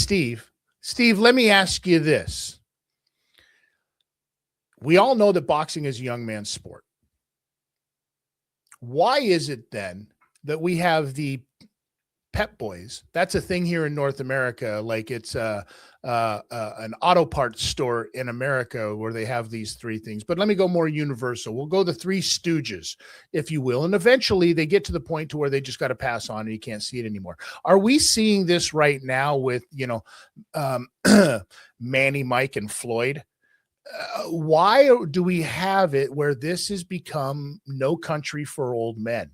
Steve, let me ask you this. We all know that boxing is a young man's sport. Why is it then that we have the Pep Boys? That's a thing here in North America. Like it's an auto parts store in America where they have these three things. But let me go more universal. We'll go the Three Stooges, if you will. And eventually they get to the point to where they just got to pass on and you can't see it anymore. Are we seeing this right now with, Manny, Mike, and Floyd? Why do we have it where this has become No Country for Old Men?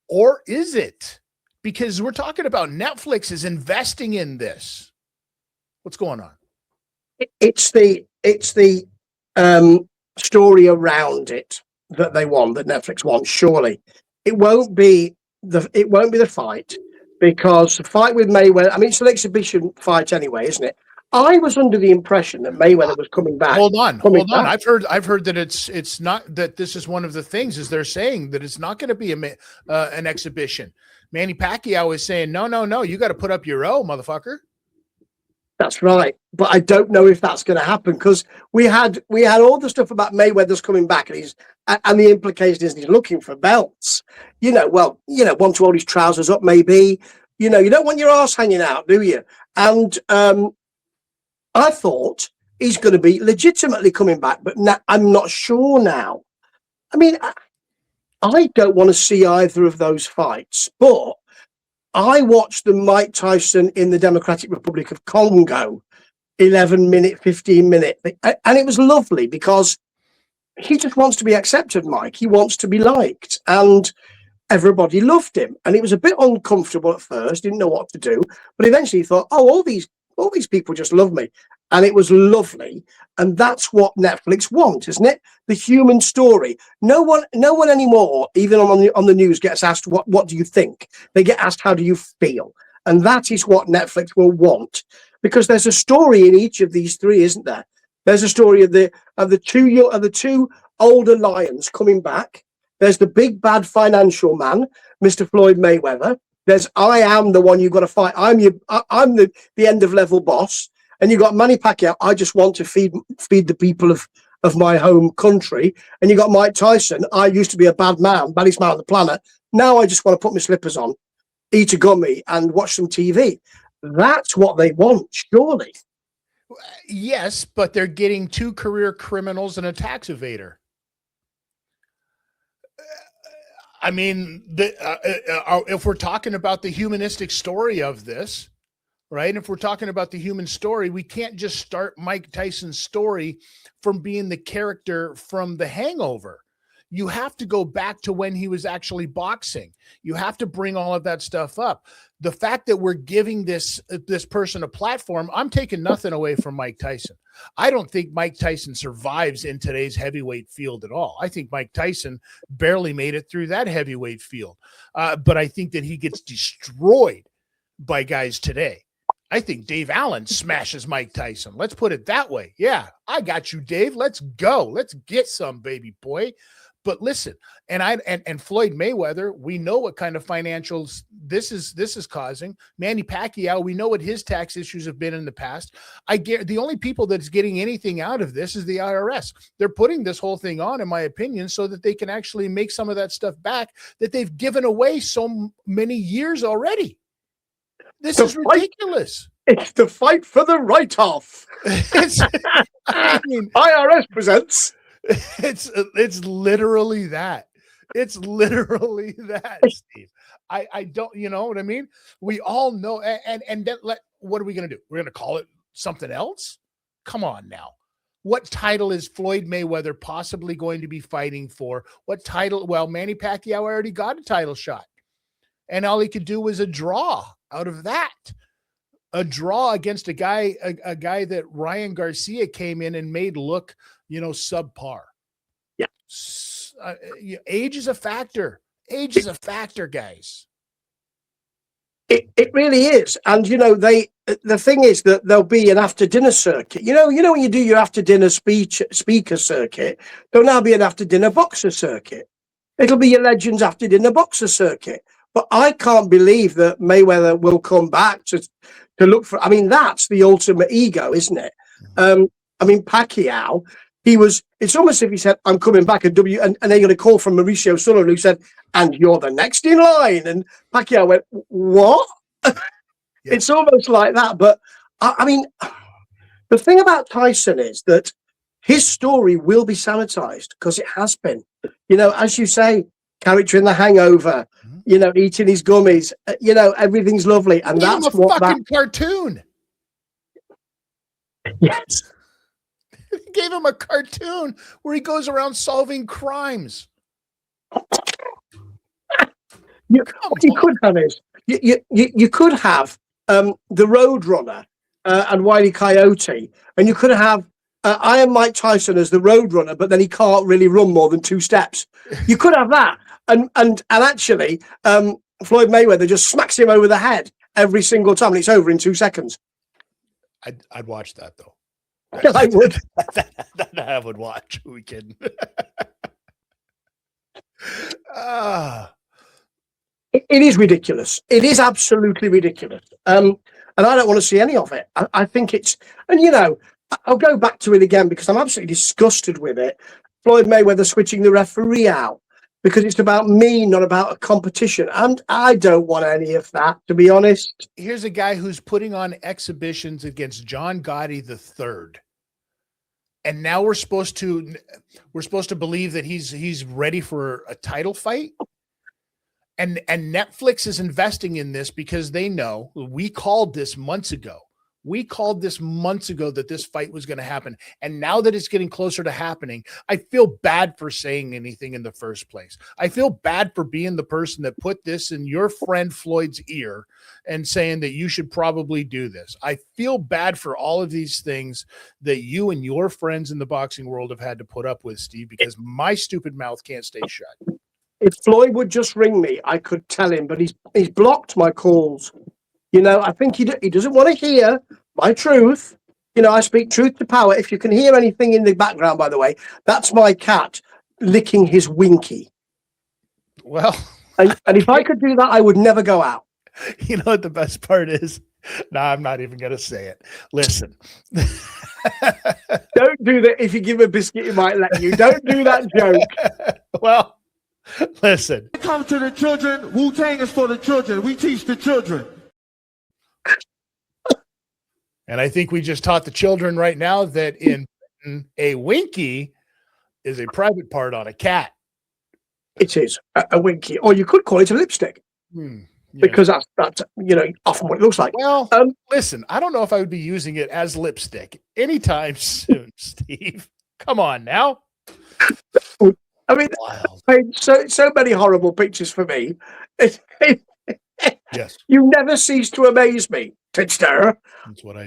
Or is it because we're talking about Netflix is investing in this? What's going on? It's the story around it that they want, that Netflix wants. Surely it won't be the fight, because the fight with Mayweather, I mean, it's an exhibition fight anyway, isn't it? I was under the impression that Mayweather was coming back. Hold on. I've heard that it's not, that this is one of the things, is they're saying that it's not going to be an exhibition. Manny Pacquiao is saying, no, you got to put up your O, motherfucker. That's right, but I don't know if that's going to happen, because we had all the stuff about Mayweather's coming back, and the implication is he's looking for belts. Want to hold his trousers up, maybe. You don't want your arse hanging out, do you? And I thought he's going to be legitimately coming back, but I'm not sure now. I mean, I don't want to see either of those fights, but I watched the Mike Tyson in the Democratic Republic of Congo 11-minute, 15-minute, and it was lovely because he just wants to be accepted, Mike. He wants to be liked, and everybody loved him. And it was a bit uncomfortable at first, didn't know what to do, but eventually he thought, all these people just love me. And it was lovely. And that's what Netflix wants, isn't it? The human story. No one anymore, even on the news, gets asked, what do you think? They get asked, how do you feel? And that is what Netflix will want. Because there's a story in each of these three, isn't there? There's a story of the two older lions coming back. There's the big bad financial man, Mr. Floyd Mayweather. There's I am the one you've got to fight. I'm the end of level boss. And you got Manny Pacquiao. I just want to feed the people of my home country. And you got Mike Tyson. I used to be a bad man, baddest man on the planet. Now I just want to put my slippers on, eat a gummy, and watch some TV. That's what they want, surely. Yes, but they're getting two career criminals and a tax evader. I mean, if we're talking about the humanistic story of this, right? If we're talking about the human story, we can't just start Mike Tyson's story from being the character from The Hangover. You have to go back to when he was actually boxing. You have to bring all of that stuff up. The fact that we're giving this person a platform, I'm taking nothing away from Mike Tyson. I don't think Mike Tyson survives in today's heavyweight field at all. I think Mike Tyson barely made it through that heavyweight field. But I think that he gets destroyed by guys today. I think Dave Allen smashes Mike Tyson. Let's put it that way. Yeah, I got you, Dave. Let's go. Let's get some, baby boy. But listen, and Floyd Mayweather, we know what kind of financials this is causing. Manny Pacquiao, we know what his tax issues have been in the past. The only people that's getting anything out of this is the IRS. They're putting this whole thing on, in my opinion, so that they can actually make some of that stuff back that they've given away so many years already. This is ridiculous. It's the fight for the write-off. IRS presents. It's literally that. It's literally that, Steve. I don't, you know what I mean? We all know. And then what are we going to do? We're going to call it something else? Come on now. What title is Floyd Mayweather possibly going to be fighting for? What title? Well, Manny Pacquiao already got a title shot. And all he could do was a draw out of that. A draw against a guy that Ryan Garcia came in and made look, subpar. Yeah. Age is a factor. Age is a factor, guys. It really is. And, the thing is that there'll be an after dinner circuit. When you do your after dinner speaker circuit, there'll now be an after dinner boxer circuit. It'll be your Legends after dinner boxer circuit. But I can't believe that Mayweather will come back to look for. I mean, that's the ultimate ego, isn't it? I mean, Pacquiao, it's almost as if he said, I'm coming back, and they got a call from Mauricio Sutherland who said, and you're the next in line. And Pacquiao went, what? Yeah. It's almost like that. But I mean, the thing about Tyson is that his story will be sanitized, because it has been. You know, as you say, character in The Hangover, you know, eating his gummies, you know, everything's lovely. And that's what fucking cartoon. Yes. He gave him a cartoon where he goes around solving crimes. What you could have is you could have the Roadrunner and Wile E. Coyote, and you could have Iron Mike Tyson as the Roadrunner, but then he can't really run more than 2 steps. You could have that, and actually, Floyd Mayweather just smacks him over the head every single time, and it's over in 2 seconds. I'd watch that though. I would. that I would watch. Who we kidding? It is ridiculous. It is absolutely ridiculous. And I don't want to see any of it. I think it's, and you know, I'll go back to it again because I'm absolutely disgusted with it. Floyd Mayweather switching the referee out because it's about me, not about a competition. And I don't want any of that, to be honest. Here's a guy who's putting on exhibitions against John Gotti III. And now we're supposed to believe that he's ready for a title fight. And Netflix is investing in this because they know we called this months ago. We called this months ago that this fight was going to happen. And now that it's getting closer to happening, I feel bad for saying anything in the first place. I feel bad for being the person that put this in your friend Floyd's ear and saying that you should probably do this. I feel bad for all of these things that you and your friends in the boxing world have had to put up with, Steve, because my stupid mouth can't stay shut. If Floyd would just ring me, I could tell him, but he's blocked my calls. You know, I think he doesn't want to hear my truth. You know, I speak truth to power. If you can hear anything in the background, by the way, that's my cat licking his winky. Well, and if I could do that, I would never go out. You know what the best part is? No, I'm not even going to say it. Listen. Don't do that. If you give a biscuit, he might let you. Don't do that joke. Well, listen. Come to the children. Wu-Tang is for the children. We teach the children. And I think we just taught the children right now that in Britain, a winky is a private part on a cat. It is a winky, or you could call it a lipstick, because that's you know often what it looks like. Well, listen, I don't know if I would be using it as lipstick anytime soon, Steve. Come on now. I mean, so many horrible pictures for me. Yes, you never cease to amaze me, Tipster. that's what I